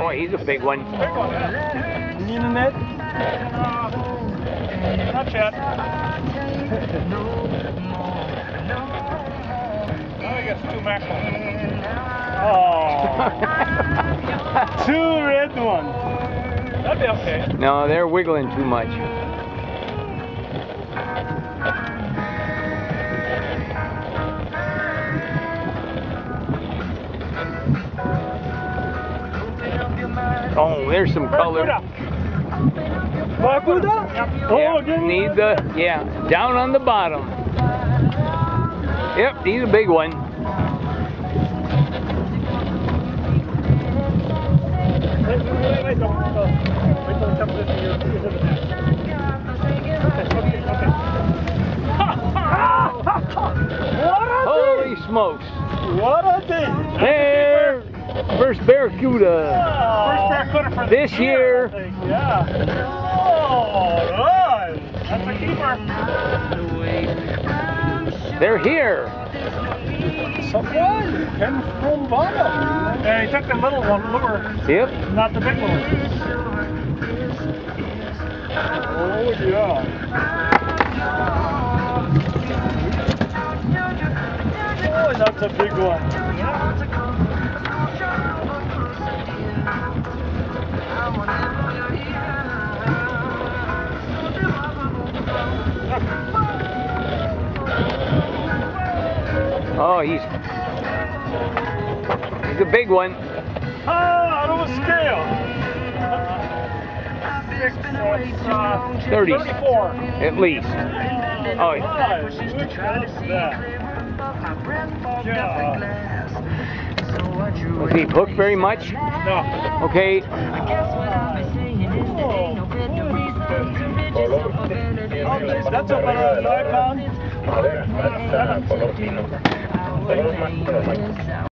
Oh, he's a big one. Big one, yeah. You need a net? Not yet. I guess 2 mackerel. Oh. 2 red ones. That'd be okay. No, they're wiggling too much. Oh, there's some color. Barracuda? Oh, Yeah, need the, down on the bottom. Yep, he's a big one. Wait, till it comes into the net. Holy smokes. What a thing! There, first barracuda. First barracuda for This year. I think. Yeah. All right. That's a keeper. They're here. Surprise! Came from bottom. Yeah, he took the little one, lure, Yep. not the big lure. Oh yeah. Oh, that's a big one. Oh, he's a big one. Ah, out of a scale. 30 34. at least. Oh, yeah. Nice. Look at that. Yeah. Was he hooked very much? No. Okay. That's about 5 pounds.